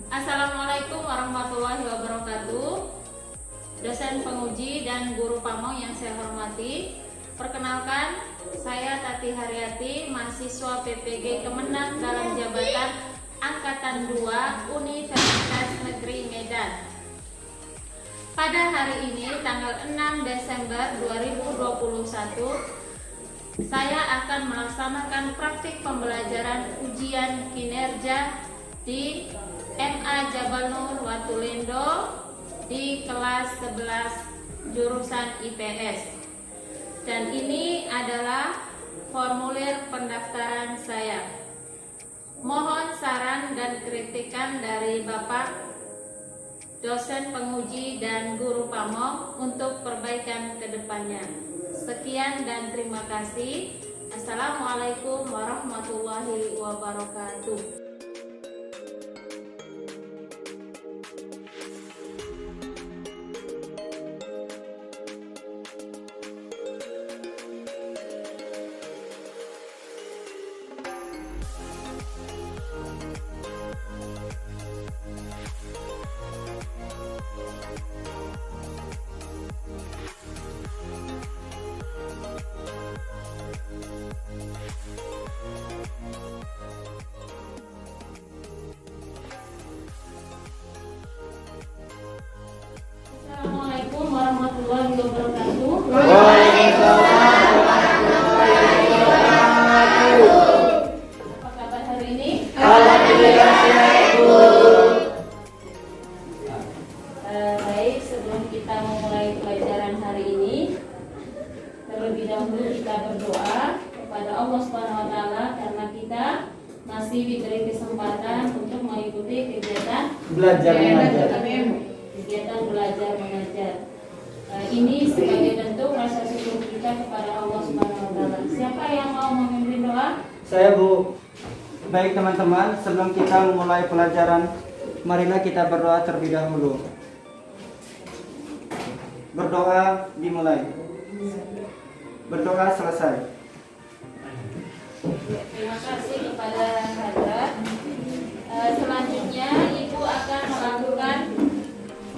Assalamualaikum warahmatullahi wabarakatuh. Dosen penguji dan guru pamong yang saya hormati, perkenalkan, saya Tati Haryati, mahasiswa PPG Kemenang dalam jabatan Angkatan 2 Universitas Negeri Medan. Pada hari ini, tanggal 6 Desember 2021, saya akan melaksanakan praktik pembelajaran ujian kinerja di MA Jabal Nur Watulendo di kelas 11 jurusan IPS. Dan ini adalah formulir pendaftaran saya. Mohon saran dan kritikan dari Bapak dosen penguji dan guru pamong untuk perbaikan kedepannya. Sekian dan terima kasih. Assalamualaikum warahmatullahi wabarakatuh. Assalamualaikum warahmatullahi wabarakatuh. Waalaikumsalam warahmatullahi wabarakatuh. Apa kabar hari ini? Alhamdulillah sehat, Bu. Baik, sebelum kita memulai pelajaran hari ini, terlebih dahulu kita berdoa kepada Allah Subhanahu wa taala karena kita masih diberi kesempatan untuk mengikuti kegiatan Belajar mengajar. kegiatan belajar mengajar. Ini sebagai bentuk rasa syukur kita kepada Allah Subhanahu wa taala. Siapa yang mau memimpin doa? Saya, Bu. Baik teman-teman, sebelum kita memulai pelajaran, marilah kita berdoa terlebih dahulu. Berdoa dimulai. Berdoa selesai. Terima kasih kepada Hadrat. Selanjutnya Ibu akan melakukan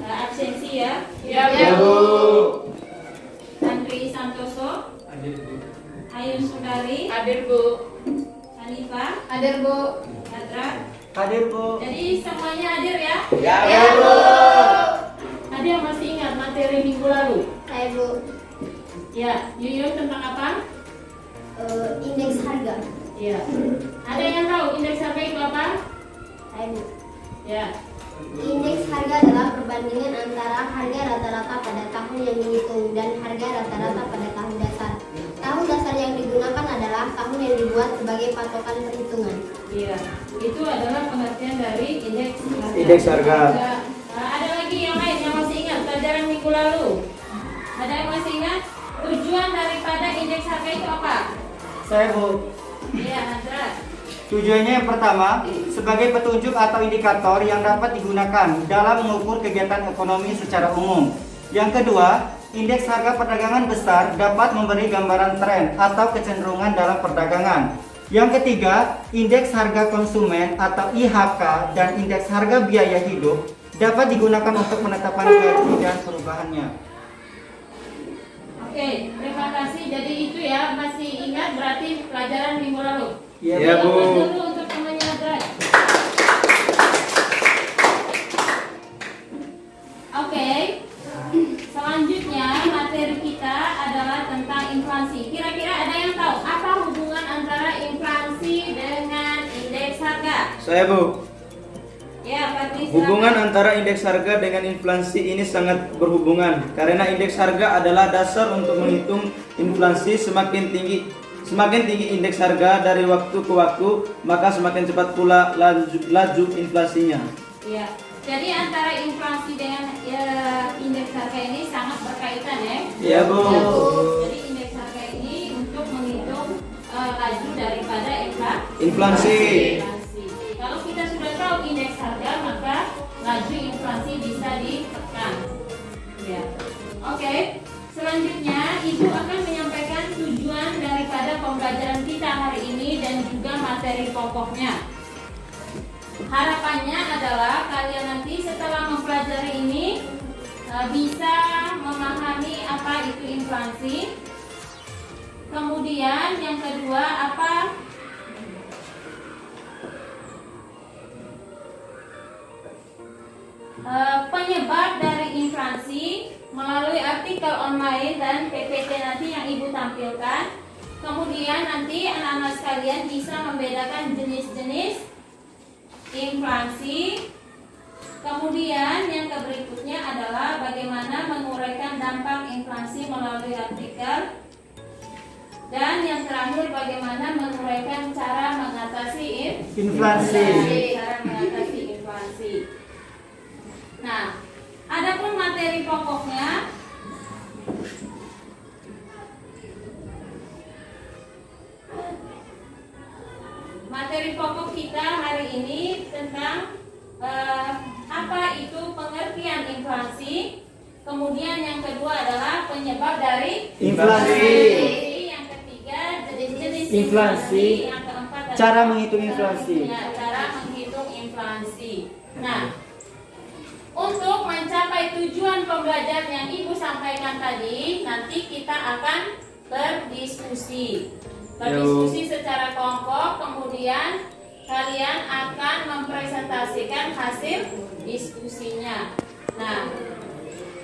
absensi ya. Ya, Bu. Andri Santoso, Hadir, Bu. Ayun Sundari, Hadir, Bu. Hanifah, Hadir, Bu. Hadrat. Hadir, Bu. Jadi semuanya hadir ya. Ya, Bu. Ada yang masih ingat materi minggu lalu? Hai, Bu. Ya, Yuyun tentang apa? Indeks harga. Ya. Ada yang tahu indeks harga itu apa? Hai, Bu. Ya. Indeks harga adalah perbandingan antara harga rata-rata pada tahun yang dihitung dan harga rata-rata pada tahun dasar. Tahun dasar yang digunakan adalah tahun yang dibuat sebagai patokan perhitungan. Iya. Itu adalah pengertian dari indeks harga. Indeks harga. Ada lagi yang lain yang masih ingat pelajaran minggu lalu? Ada yang masih ingat? Tujuan daripada indeks harga itu apa? Saya, Bu. Iya, Hadrat. Tujuannya yang pertama, sebagai petunjuk atau indikator yang dapat digunakan dalam mengukur kegiatan ekonomi secara umum. Yang kedua, indeks harga perdagangan besar dapat memberi gambaran tren atau kecenderungan dalam perdagangan. Yang ketiga, indeks harga konsumen atau IHK dan indeks harga biaya hidup dapat digunakan untuk menetapkan gaji dan perubahannya. Oke, terima kasih. Jadi itu ya, masih ingat berarti pelajaran minggu lalu? Ya, Bu. Aplaus dulu untuk temannya Hadrat. Oke, selanjutnya materi kita adalah tentang inflasi. Kira-kira ada yang tahu apa hubungan antara inflasi dengan indeks harga? Saya, Bu. Ya, Patri, silakan. Hubungan antara indeks harga dengan inflasi ini sangat berhubungan karena indeks harga adalah dasar untuk menghitung inflasi. Semakin tinggi indeks harga dari waktu ke waktu, maka semakin cepat pula laju inflasinya. Ya, jadi antara inflasi dengan indeks harga ini sangat berkaitan ya. Iya, Bu. Jadi indeks harga ini untuk menghitung laju daripada Inflasi. Kalau kita sudah tahu indeks harga, maka laju inflasi bisa ditekan. Ya. Oke. Selanjutnya, Ibu akan menyampaikan tujuan daripada pembelajaran kita hari ini dan juga materi pokoknya. Harapannya adalah adalah kalian nanti setelah mempelajari ini bisa memahami apa itu inflasi. Kemudian yang kedua apa penyebab dari inflasi melalui artikel online dan PPT nanti yang Ibu tampilkan. Kemudian nanti anak-anak sekalian bisa membedakan jenis-jenis inflasi. Kemudian yang berikutnya adalah bagaimana menguraikan dampak inflasi melalui artikel. Dan yang terakhir bagaimana menguraikan cara mengatasi Inflasi. Cara mengatasi inflasi. Nah, adapun materi pokoknya materi pokok kita hari ini tentang apa itu pengertian inflasi. Kemudian yang kedua adalah penyebab dari Inflasi. Yang ketiga jenis-jenis Inflasi. Yang keempat adalah Cara menghitung inflasi. Cara menghitung inflasi. Nah, untuk mencapai tujuan pembelajaran yang Ibu sampaikan tadi, nanti kita akan berdiskusi secara kelompok. Kemudian kalian akan mempresentasikan hasil diskusinya. Nah,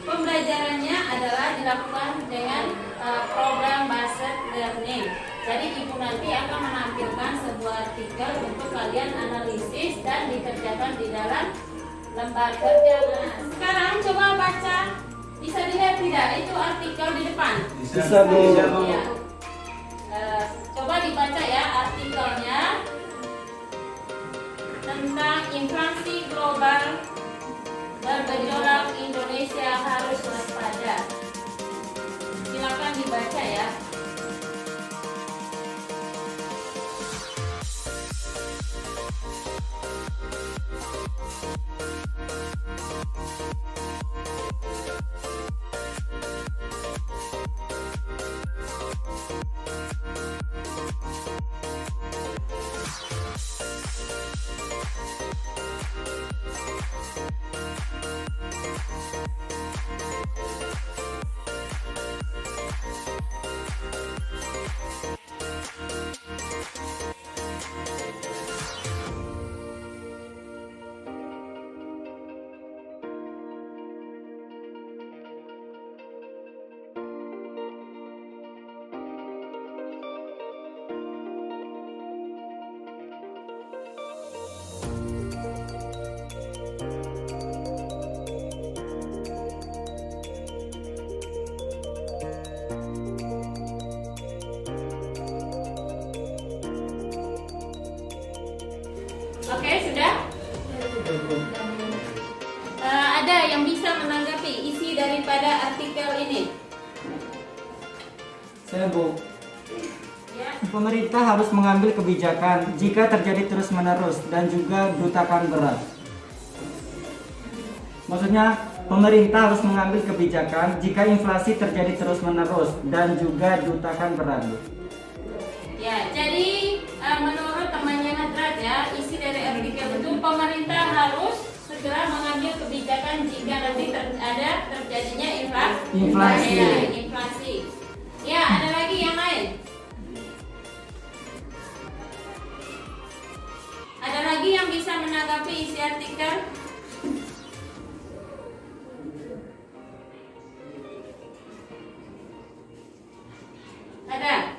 pembelajarannya adalah dilakukan dengan program based learning. Jadi Ibu nanti akan menampilkan sebuah artikel untuk kalian analisis dan dikerjakan di dalam lembar kerja. Nah, sekarang coba baca. Bisa dilihat tidak? Itu artikel di depan. Bisa, Bu. Ya. Coba dibaca ya artikelnya tentang inflasi global bergejolak, Indonesia harus waspada. Silakan dibaca ya. Oke, sudah? Ada yang bisa menanggapi isi daripada artikel ini? Saya, Bu. Ya. Pemerintah harus mengambil kebijakan jika terjadi terus-menerus dan juga dutakan berat. Maksudnya, pemerintah harus mengambil kebijakan jika inflasi terjadi terus-menerus dan juga dutakan berat. Ya, jadi menurut temannya Hadrat ya, isi dari artikel itu pemerintah harus segera mengambil kebijakan jika nanti ada terjadinya Inflasi. Ya, inflasi. Ya, ada lagi yang lain? Ada lagi yang bisa menanggapi isi artikel? Ada?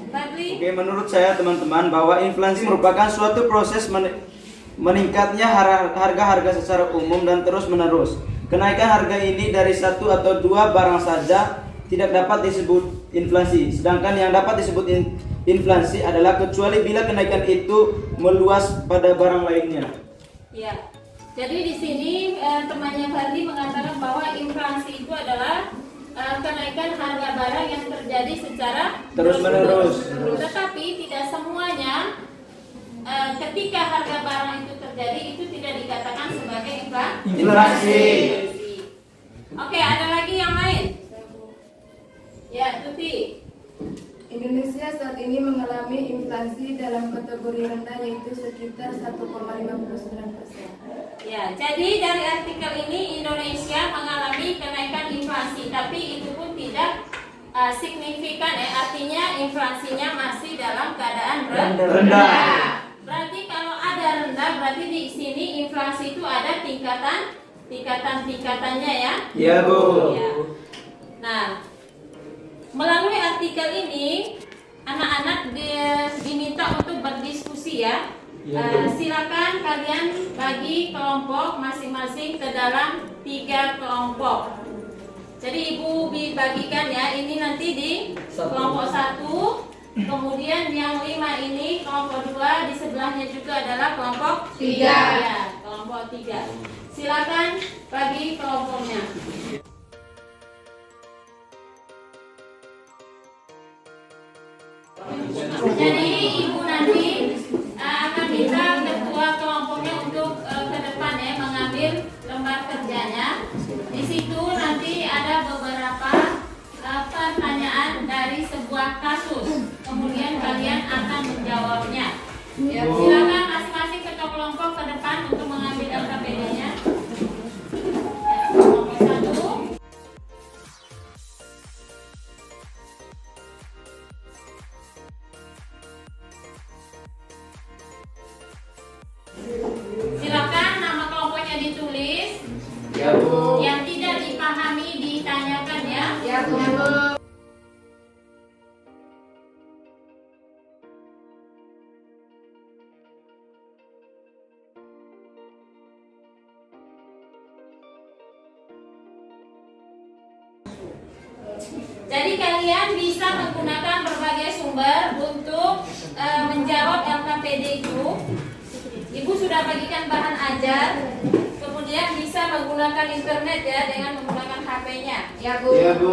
Badli? Oke, menurut saya teman-teman bahwa inflasi merupakan suatu proses meningkatnya harga-harga secara umum dan terus-menerus. Kenaikan harga ini dari satu atau dua barang saja tidak dapat disebut inflasi. Sedangkan yang dapat disebut inflasi adalah kecuali bila kenaikan itu meluas pada barang lainnya. Ya. Jadi di sini temannya Fadli mengatakan bahwa inflasi itu adalah kenaikan harga barang yang terjadi secara Terus-menerus. Tetapi tidak semuanya ketika harga barang itu terjadi itu tidak dikatakan sebagai Inflasi. Oke, ada lagi yang lain? Ya, Tuti. Ini Indonesia saat ini mengalami inflasi dalam kategori rendah yaitu sekitar 1,59%. Ya, jadi dari artikel ini Indonesia mengalami kenaikan inflasi, tapi itu pun tidak signifikan ya, artinya inflasinya masih dalam keadaan rendah. Berarti kalau ada rendah, berarti di sini inflasi itu ada tingkatan-tingkatannya ya. Ya, Bu. Ya. Nah, melalui artikel ini anak-anak diminta untuk berdiskusi ya. Silakan kalian bagi kelompok masing-masing ke dalam 3 kelompok. Jadi ibu dibagikan ya, ini nanti di kelompok 1, kemudian yang 5 ini kelompok 2, di sebelahnya juga adalah kelompok 3 ya, kelompok 3. Silakan bagi kelompoknya. Jadi ibu nanti akan minta ketua kelompoknya untuk ke depan ya mengambil lembar kerjanya. Di situ nanti ada beberapa pertanyaan dari sebuah kasus. Kemudian kalian akan menjawabnya. Ya, silakan masing-masing ketua kelompok ke depan untuk mengambil LKPD-nya. Kelompok 1. Silakan nama kelompoknya ditulis. Ya, Bu. Yang tidak dipahami ditanyakan ya. Ya, Bu. Jadi kalian bisa menggunakan berbagai sumber untuk menjawab LKPD itu. Ibu sudah bagikan bahan ajar. Kemudian bisa menggunakan internet ya dengan menggunakan HP-nya. Ya, Bu. Ya, Bu.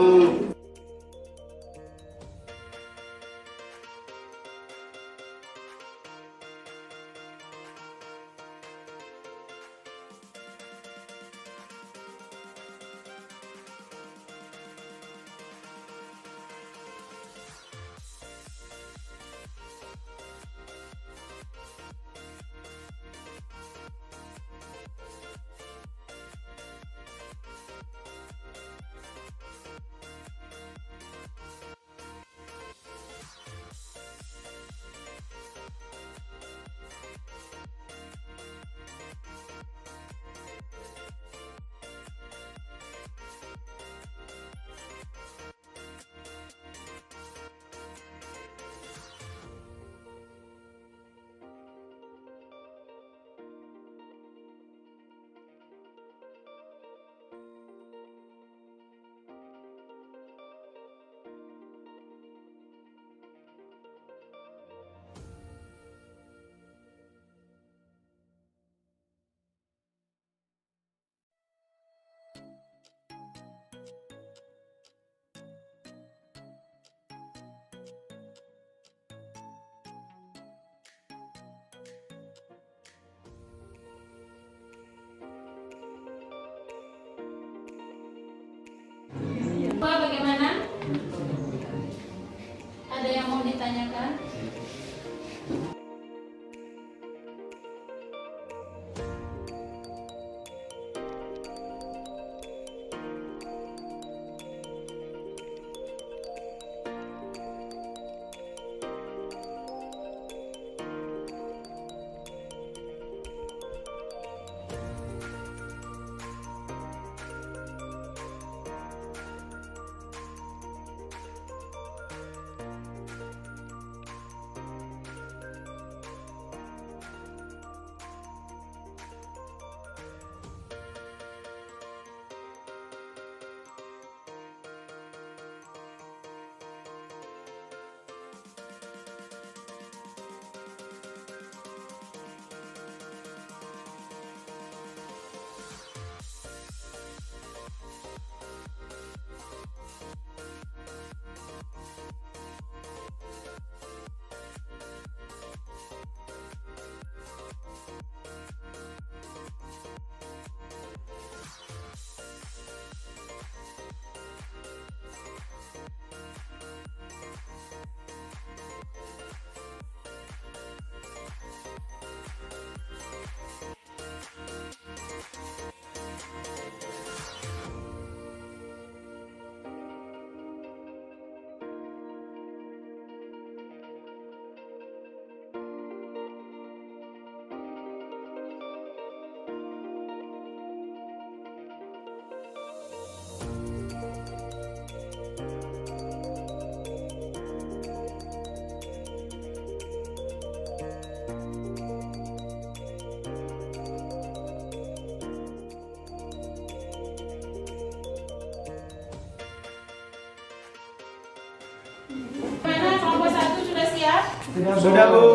Sudah, Bu.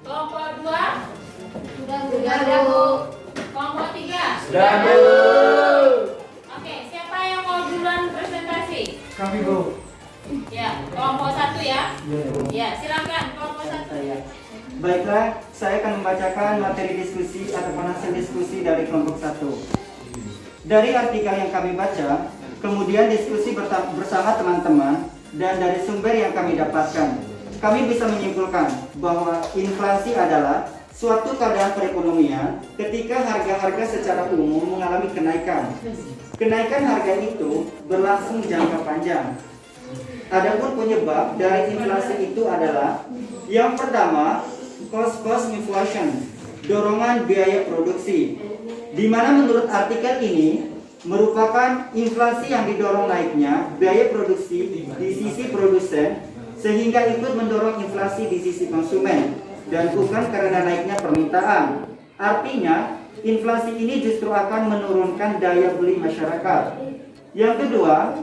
Kelompok 2? Sudah, Bu. Kelompok 3? Sudah, Bu. Oke, siapa yang mau duluan presentasi? Kami, Bu. Ya, kelompok 1 ya. Ya, silakan kelompok 1. Baiklah, saya akan membacakan materi diskusi atau hasil diskusi dari kelompok 1. Dari artikel yang kami baca, kemudian diskusi bersama teman-teman, dan dari sumber yang kami dapatkan, kami bisa menyimpulkan bahwa inflasi adalah suatu keadaan perekonomian ketika harga-harga secara umum mengalami kenaikan. Kenaikan harga itu berlangsung jangka panjang. Adapun penyebab dari inflasi itu adalah yang pertama, cost inflation, dorongan biaya produksi, di mana menurut artikel ini merupakan inflasi yang didorong naiknya biaya produksi di sisi produsen sehingga ikut mendorong inflasi di sisi konsumen dan bukan karena naiknya permintaan. Artinya, inflasi ini justru akan menurunkan daya beli masyarakat. Yang kedua,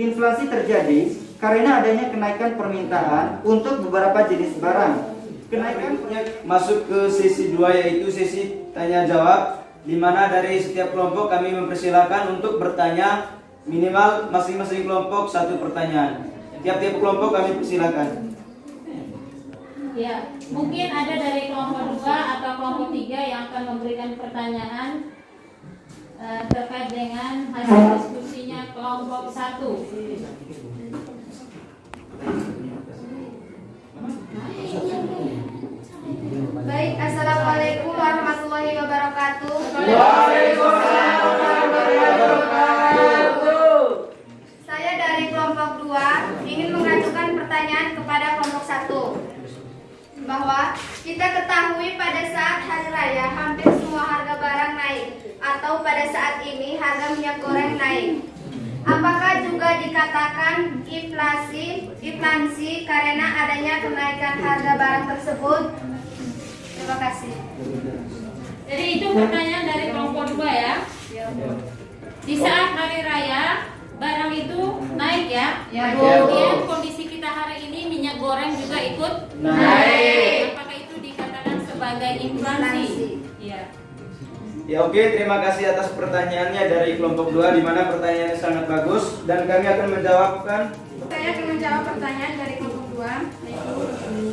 inflasi terjadi karena adanya kenaikan permintaan untuk beberapa jenis barang. Kenaikan Masuk ke sesi 2 yaitu sesi tanya jawab, di mana dari setiap kelompok kami mempersilakan untuk bertanya minimal masing-masing kelompok 1 pertanyaan. Tiap-tiap kelompok kami persilakan. Ya, mungkin ada dari kelompok 2 atau kelompok 3 yang akan memberikan pertanyaan terkait dengan hasil diskusinya kelompok 1. Baik, Assalamualaikum warahmatullahi wabarakatuh. Waalaikumsalam warahmatullahi wabarakatuh. Saya dari kelompok 2 ingin mengajukan pertanyaan kepada kelompok 1 bahwa kita ketahui pada saat hari raya hampir semua harga barang naik atau pada saat ini harga minyak goreng naik. Apakah juga dikatakan inflasi karena adanya kenaikan harga barang tersebut? Terima kasih. Jadi itu pertanyaan dari kelompok 2 ya. Di saat hari raya barang itu naik ya. Kemudian kondisi kita hari ini minyak goreng juga ikut naik. Apakah itu dikatakan sebagai inflasi? Iya. Ya oke, terima kasih atas pertanyaannya dari kelompok 2, di mana pertanyaannya sangat bagus dan kami akan menjawabkan. Saya akan menjawab pertanyaan dari kelompok 2, yaitu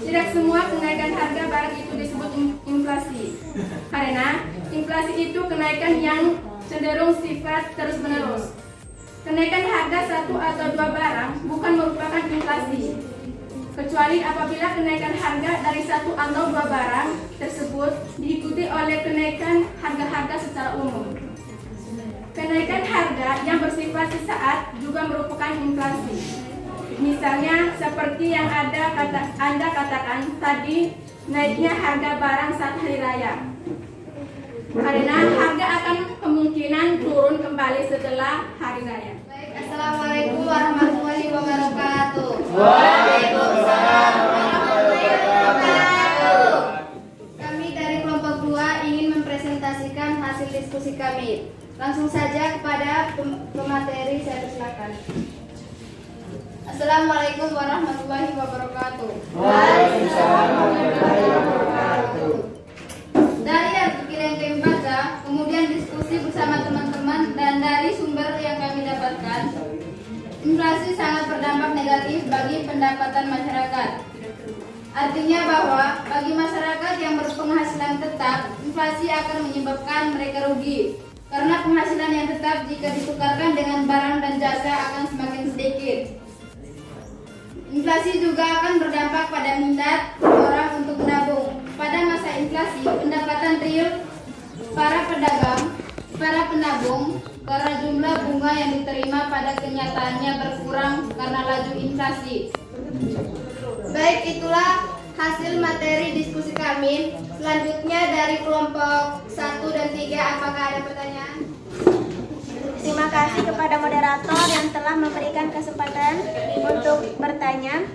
tidak semua kenaikan harga barang itu disebut inflasi. Karena inflasi itu kenaikan yang cenderung sifat terus-menerus. Kenaikan harga 1 atau 2 barang bukan merupakan inflasi, kecuali apabila kenaikan harga dari 1 atau 2 barang tersebut diikuti oleh kenaikan harga-harga secara umum. Kenaikan harga yang bersifat sesaat juga merupakan inflasi. Misalnya seperti yang Anda katakan tadi, naiknya harga barang saat hari raya. Karena harga akan kemungkinan turun kembali setelah hari raya. Baik, Assalamualaikum warahmatullahi wabarakatuh. Waalaikumsalam warahmatullahi wabarakatuh. Kami dari kelompok 2 ingin mempresentasikan hasil diskusi kami. Langsung saja kepada pemateri, saya persilakan. Assalamualaikum warahmatullahi wabarakatuh. Waalaikumsalam warahmatullahi wabarakatuh. Dari artikel yang kami baca, kemudian diskusi bersama teman-teman, dan dari sumber yang kami dapatkan, inflasi sangat berdampak negatif bagi pendapatan masyarakat. Artinya bahwa bagi masyarakat yang berpenghasilan tetap, inflasi akan menyebabkan mereka rugi. Karena penghasilan yang tetap jika ditukarkan dengan barang dan jasa akan semakin sedikit. Inflasi juga akan berdampak pada minat orang untuk menabung. Pada masa inflasi, pendapatan real para pedagang, para penabung, karena jumlah bunga yang diterima pada kenyataannya berkurang karena laju inflasi. Baik, itulah hasil materi diskusi kami. Selanjutnya dari kelompok 1 dan 3, apakah ada pertanyaan? Terima kasih kepada moderator yang telah memberikan kesempatan untuk bertanya.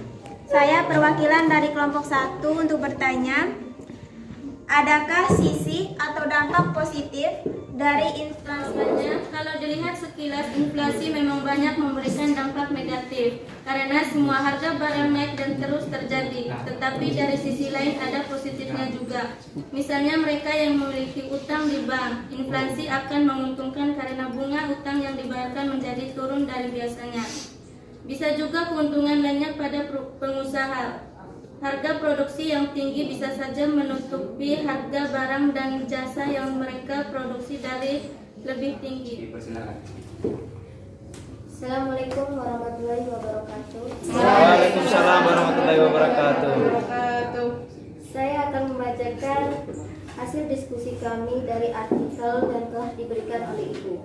Saya perwakilan dari kelompok 1 untuk bertanya. Adakah sisi atau dampak positif dari inflasi? Kalau dilihat sekilas, inflasi memang banyak memberikan dampak negatif karena semua harga barang naik dan terus terjadi. Tetapi dari sisi lain ada positifnya juga. Misalnya mereka yang memiliki utang di bank, inflasi akan menguntungkan karena bunga utang yang dibayarkan menjadi turun dari biasanya. Bisa juga keuntungan lainnya pada pengusaha. Harga produksi yang tinggi bisa saja menutupi harga barang dan jasa yang mereka produksi dari lebih tinggi. Assalamualaikum warahmatullahi wabarakatuh. Waalaikumsalam warahmatullahi wabarakatuh. Saya akan membacakan hasil diskusi kami dari artikel yang telah diberikan oleh Ibu,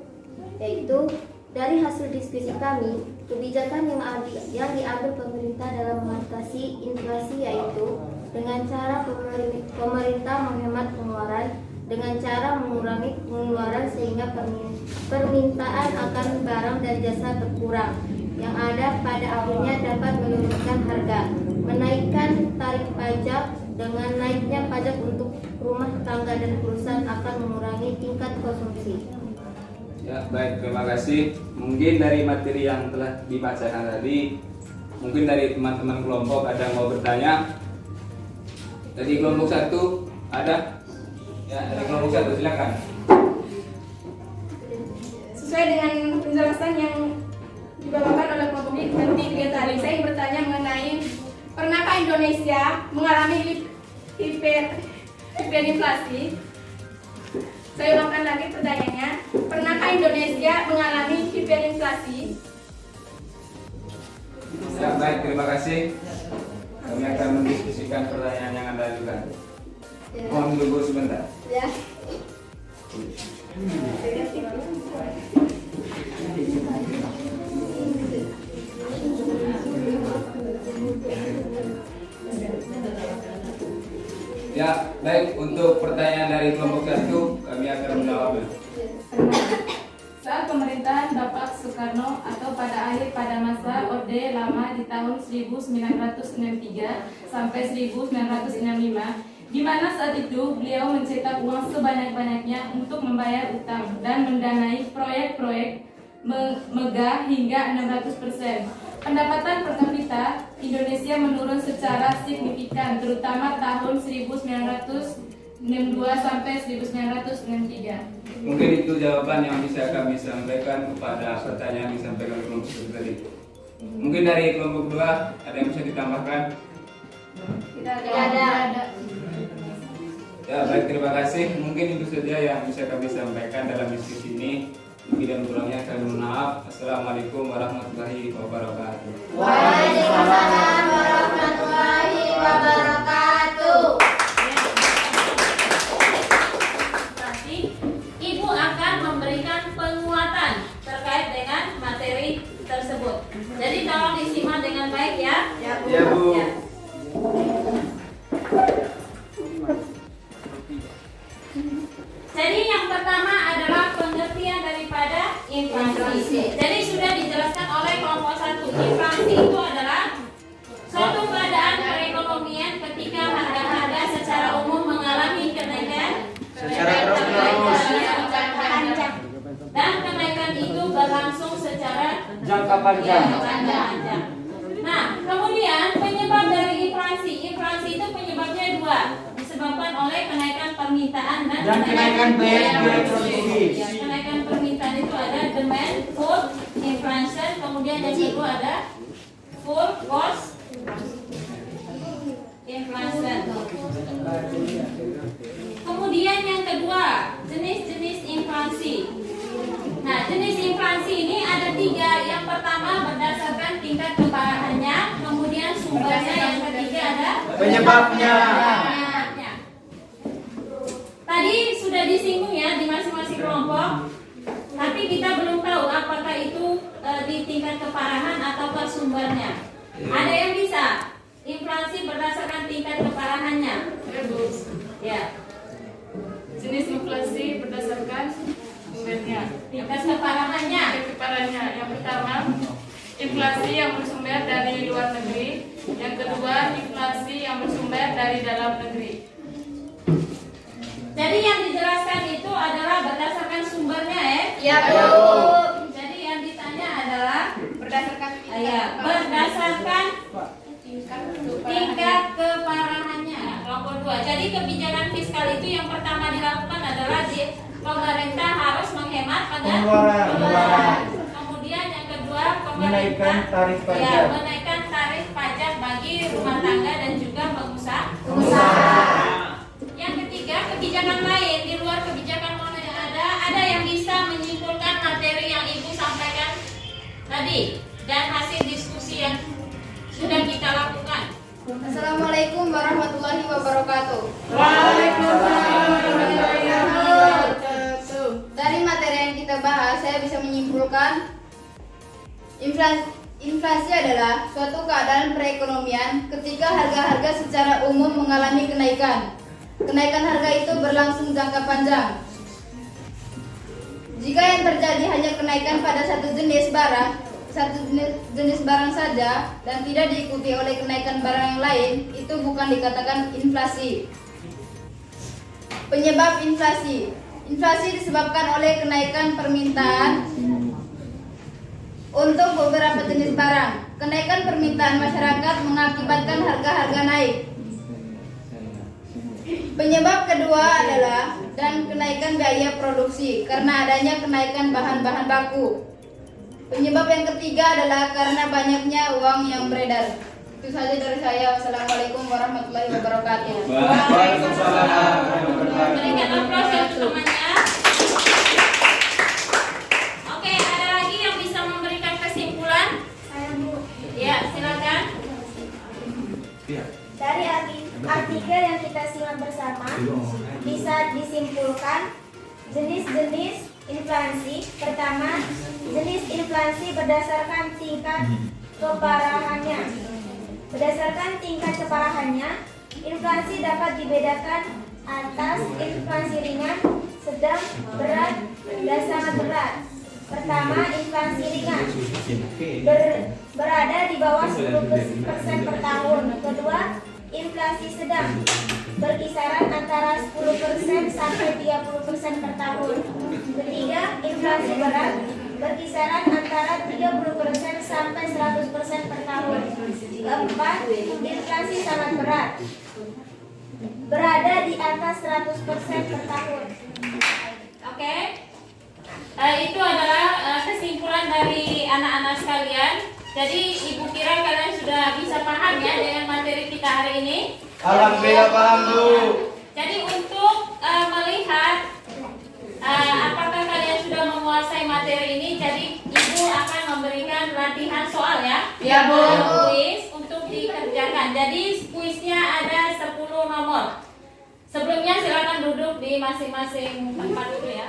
yaitu dari hasil diskusi kami, kebijakan yang diambil pemerintah dalam mengatasi inflasi yaitu dengan cara pemerintah menghemat pengeluaran dengan cara mengurangi pengeluaran sehingga permintaan akan barang dan jasa berkurang, yang ada pada akhirnya dapat menurunkan harga, menaikkan tarif pajak. Dengan naiknya pajak untuk rumah tangga dan perusahaan akan mengurangi tingkat konsumsi. Ya, baik, terima kasih. Mungkin dari materi yang telah dibacakan tadi, mungkin dari teman-teman kelompok ada yang mau bertanya. Dari kelompok 1 ada? Ya, dari kelompok 1 silakan. Sesuai dengan penjelasan yang dibawakan oleh kelompok ini tadi, saya ingin bertanya mengenai pernahkah Indonesia mengalami hiperinflasi? Saya ulangi lagi pertanyaannya, pernahkah Indonesia mengalami hiperinflasi? Ya, baik, terima kasih. Kami akan mendiskusikan pertanyaan yang Anda ajukan. Mohon tunggu sebentar. Ya. Ya, baik, untuk pertanyaan dari kelompok 1 kami akan menjawabnya. Saat pemerintahan Bapak Soekarno atau pada masa Orde Lama di tahun 1963 sampai 1965, di mana saat itu beliau mencetak uang sebanyak-banyaknya untuk membayar utang dan mendanai proyek-proyek megah hingga 600%. Pendapatan per kapita Indonesia menurun secara signifikan, terutama tahun 1962 sampai 1963. Mungkin itu jawaban yang bisa kami sampaikan kepada pertanyaan yang disampaikan kelompok 1 tadi. Mungkin dari kelompok 2 ada yang bisa ditambahkan? Tidak ada. Ya, baik, terima kasih. Mungkin itu saja yang bisa kami sampaikan dalam diskusi ini. Lebih dan kurangnya kami mohon maaf. Assalamualaikum warahmatullahi wabarakatuh. Waalaikumsalam warahmatullahi wabarakatuh. Nanti Ibu akan memberikan penguatan terkait dengan materi tersebut. Jadi tolong disimak dengan baik ya. Ya, Bu. Ya. Jadi yang pertama adalah pengertian daripada inflasi. Jadi sudah dijelaskan oleh kelompok 1. Inflasi itu adalah suatu keadaan perekonomian ketika harga-harga secara umum mengalami kenaikan Secara terus-menerus. dan kenaikan itu berlangsung secara Jangka panjang. panjang. Nah, kemudian penyebab dari inflasi itu penyebabnya 2. Disebabkan oleh kenaikan permintaan dan kenaikan biaya produksi. Ya, kenaikan permintaan itu ada demand, food, inflation, kemudian yang kedua ada full cost inflation. Kemudian yang kedua, jenis-jenis inflasi. Nah, jenis inflasi ini ada 3. Yang pertama berdasarkan tingkat keparahannya, kemudian sumbernya, yang ketiga ada Penyebabnya. Tadi sudah disinggung ya di masing-masing kelompok, tapi kita belum tahu apakah itu di tingkat keparahan atau sumbernya. Ada yang bisa inflasi berdasarkan tingkat keparahannya? Ya. Jenis inflasi berdasarkan sumbernya. Tingkat keparahannya. Yang pertama, inflasi yang bersumber dari luar negeri. Yang kedua, inflasi yang bersumber dari dalam negeri. Jadi yang dijelaskan itu adalah berdasarkan sumbernya ya. Ya, Bu. Bu. Jadi yang ditanya adalah Berdasarkan berdasarkan tingkat keparahannya kelompok 2. Jadi kebijakan fiskal itu yang pertama dilakukan adalah pemerintah harus menghemat pada Pengeluaran. Kemudian yang kedua Menaikkan tarif pajak. ya, menaikkan tarif pajak bagi rumah tangga dan juga pengusaha. Yang ketiga kebijakan lain di luar kebijakan moneter ada yang bisa menyimpulkan materi yang Ibu sampaikan tadi dan hasil diskusi yang sudah kita lakukan. Assalamualaikum warahmatullahi wabarakatuh. Dari materi yang kita bahas, saya bisa menyimpulkan inflasi adalah suatu keadaan perekonomian ketika harga-harga secara umum mengalami kenaikan. Kenaikan harga itu berlangsung jangka panjang. Jika yang terjadi hanya kenaikan pada satu jenis barang saja dan tidak diikuti oleh kenaikan barang yang lain, itu bukan dikatakan inflasi. Penyebab inflasi. Inflasi disebabkan oleh kenaikan permintaan untuk beberapa jenis barang. Kenaikan permintaan masyarakat mengakibatkan harga-harga naik. Penyebab kedua adalah kenaikan biaya produksi karena adanya kenaikan bahan-bahan baku. Penyebab yang ketiga adalah karena banyaknya uang yang beredar. Itu saja dari saya. Wassalamualaikum warahmatullahi wabarakatuh. Berikan aplaus ya untuk temannya. Oke, ada lagi yang bisa memberikan kesimpulan? Saya, Bu. Ya, silakan. Dari artikel yang kita simak bersama bisa disimpulkan jenis-jenis inflasi. Pertama, jenis inflasi berdasarkan tingkat keparahannya. Berdasarkan tingkat keparahannya, inflasi dapat dibedakan atas inflasi ringan, sedang, berat, dan sangat berat. Pertama, inflasi ringan berada di bawah 10% per tahun. Kedua, inflasi sedang berkisaran antara 10% sampai 30% per tahun. Ketiga, inflasi berat berkisaran antara 30% sampai 100% per tahun. Keempat, inflasi sangat berat berada di atas 100% per tahun. Oke. Itu adalah kesimpulan dari anak-anak sekalian. Jadi Ibu kira kalian sudah bisa paham ya dengan materi kita hari ini? Alhamdulillah paham, Bu. Jadi untuk melihat apakah kalian sudah menguasai materi ini, jadi Ibu akan memberikan latihan soal ya. Ya, Bu. Kuis untuk dikerjakan. Jadi kuisnya ada 10 nomor. Sebelumnya silakan duduk di masing-masing tempat dulu ya.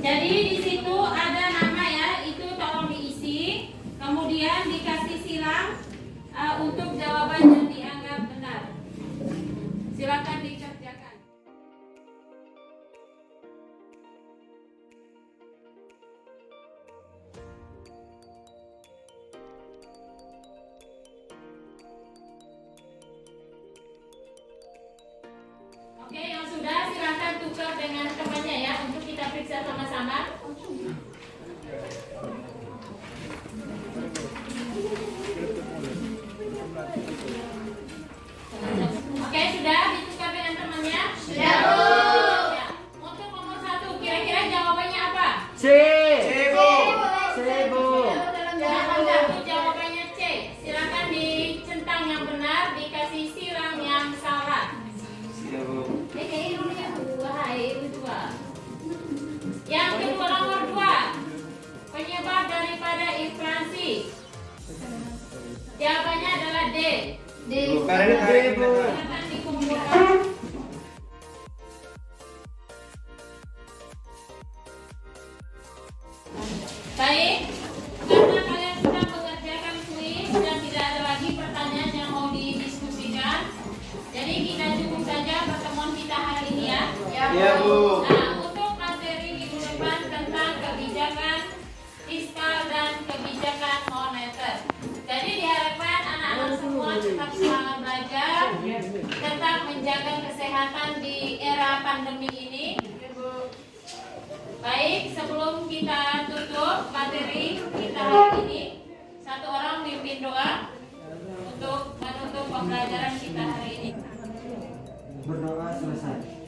Jadi di situ ada nama ya, itu tolong diisi, kemudian dikasih silang untuk jawaban yang dianggap benar. Silakan dikerjakan. Oke, yang sudah silakan tukar dengan temannya ya untuk kita periksa sama-sama. Oke, sudah ditukar dengan temannya? Sudah, Bu. Ya. Untuk nomor 1, kira-kira jawabannya apa? C. Bu. Nomor 1 jawabannya C. Silakan dicentang yang benar, dikasih silang yang salah. Yang kedua nomor 2, penyebab daripada inflasi. Jawabannya adalah D. Karena tarik, Bu. Silakan dikumpulkan. Baik, karena kalian sudah mengerjakan kuis dan tidak ada lagi pertanyaan yang mau didiskusikan, jadi kita cukup saja pertemuan kita hari Iya, Bu. Nah, untuk materi minggu depan tentang kebijakan fiskal dan kebijakan moneter. Jadi diharapkan anak-anak semua tetap semangat belajar, tetap menjaga kesehatan di era pandemi ini. Baik, sebelum kita tutup materi kita hari ini, satu orang mimpin doa untuk menutup pembelajaran kita hari ini. Berdoa selesai.